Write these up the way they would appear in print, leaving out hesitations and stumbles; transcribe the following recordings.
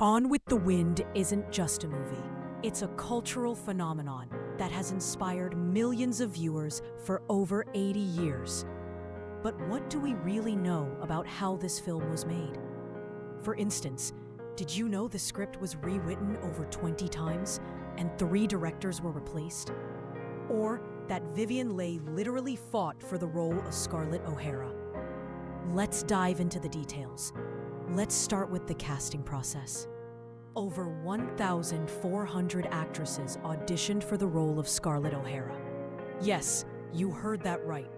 Gone with the Wind isn't just a movie. It's a cultural phenomenon that has inspired millions of viewers for over 80 years. But what do we really know about how this film was made? For instance, did you know the script was rewritten over 20 times and 3 directors were replaced? Or that Vivien Leigh literally fought for the role of Scarlett O'Hara? Let's dive into the details. Let's start with the casting process. Over 1,400 actresses auditioned for the role of Scarlett O'Hara. Yes, you heard that right.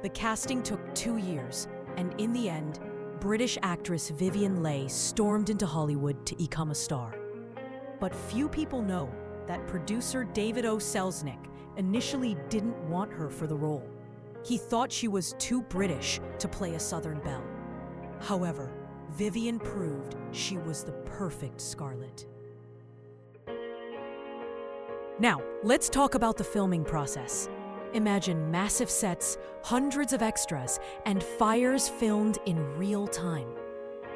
The casting took 2 years, and in the end, British actress Vivien Leigh stormed into Hollywood to become a star. But few people know that producer David O. Selznick initially didn't want her for the role. He thought she was too British to play a Southern belle. However, Vivien proved she was the perfect Scarlett. Now, let's talk about the filming process. Imagine massive sets, hundreds of extras, and fires filmed in real time.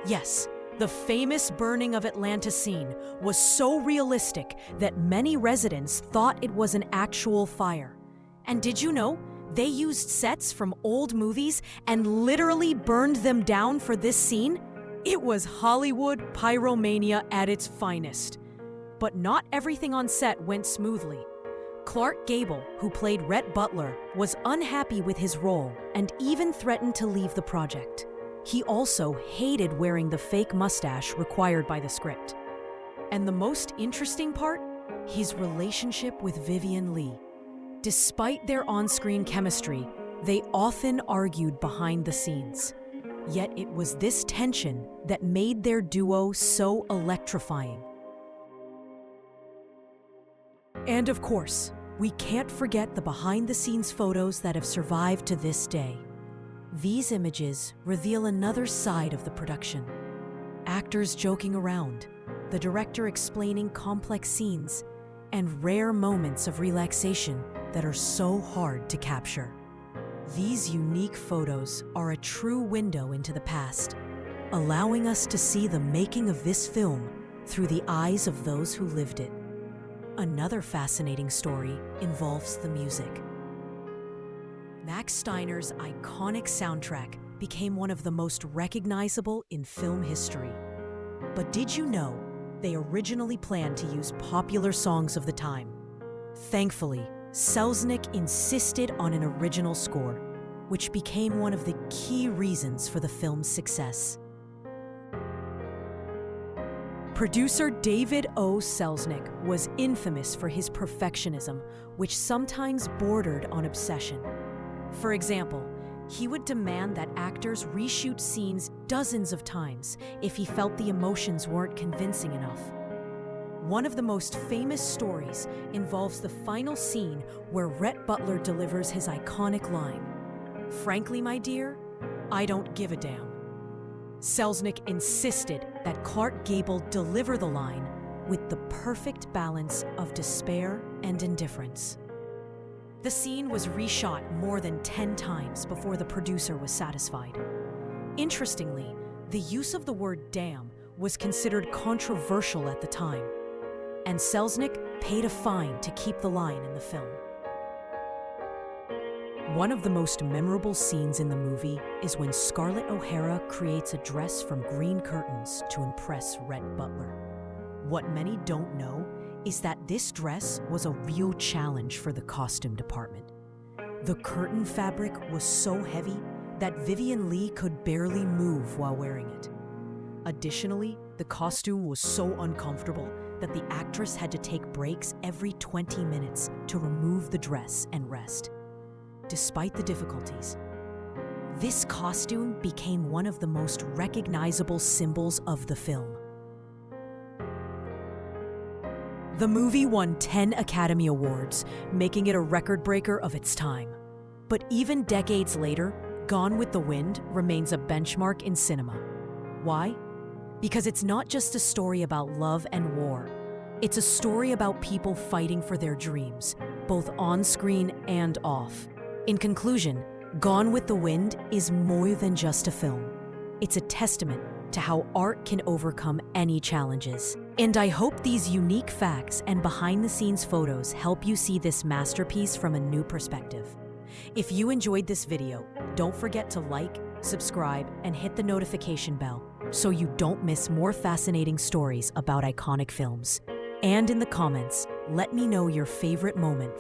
Yes, the famous burning of Atlanta scene was so realistic that many residents thought it was an actual fire. And did you know they used sets from old movies and literally burned them down for this scene? It was Hollywood pyromania at its finest. But not everything on set went smoothly. Clark Gable, who played Rhett Butler, was unhappy with his role and even threatened to leave the project. He also hated wearing the fake mustache required by the script. And the most interesting part? His relationship with Vivien Leigh. Despite their on-screen chemistry, they often argued behind the scenes. Yet it was this tension that made their duo so electrifying. And of course, we can't forget the behind-the-scenes photos that have survived to this day. These images reveal another side of the production. Actors joking around, the director explaining complex scenes, and rare moments of relaxation that are so hard to capture. These unique photos are a true window into the past, allowing us to see the making of this film through the eyes of those who lived it. Another fascinating story involves the music. Max Steiner's iconic soundtrack became one of the most recognizable in film history. But did you know they originally planned to use popular songs of the time? Thankfully, Selznick insisted on an original score, which became one of the key reasons for the film's success. Producer David O. Selznick was infamous for his perfectionism, which sometimes bordered on obsession. For example, he would demand that actors reshoot scenes dozens of times if he felt the emotions weren't convincing enough. One of the most famous stories involves the final scene where Rhett Butler delivers his iconic line, "Frankly, my dear, I don't give a damn." Selznick insisted that Clark Gable deliver the line with the perfect balance of despair and indifference. The scene was reshot more than 10 times before the producer was satisfied. Interestingly, the use of the word damn was considered controversial at the time, and Selznick paid a fine to keep the line in the film. One of the most memorable scenes in the movie is when Scarlett O'Hara creates a dress from green curtains to impress Rhett Butler. What many don't know is that this dress was a real challenge for the costume department. The curtain fabric was so heavy that Vivien Leigh could barely move while wearing it. Additionally, the costume was so uncomfortable that the actress had to take breaks every 20 minutes to remove the dress and rest. Despite the difficulties, this costume became one of the most recognizable symbols of the film. The movie won 10 Academy Awards, making it a record breaker of its time. But even decades later, Gone with the Wind remains a benchmark in cinema. Why? Because it's not just a story about love and war. It's a story about people fighting for their dreams, both on screen and off. In conclusion, Gone with the Wind is more than just a film. It's a testament to how art can overcome any challenges. And I hope these unique facts and behind-the-scenes photos help you see this masterpiece from a new perspective. If you enjoyed this video, don't forget to like, subscribe, and hit the notification bell so you don't miss more fascinating stories about iconic films. And in the comments, let me know your favorite moment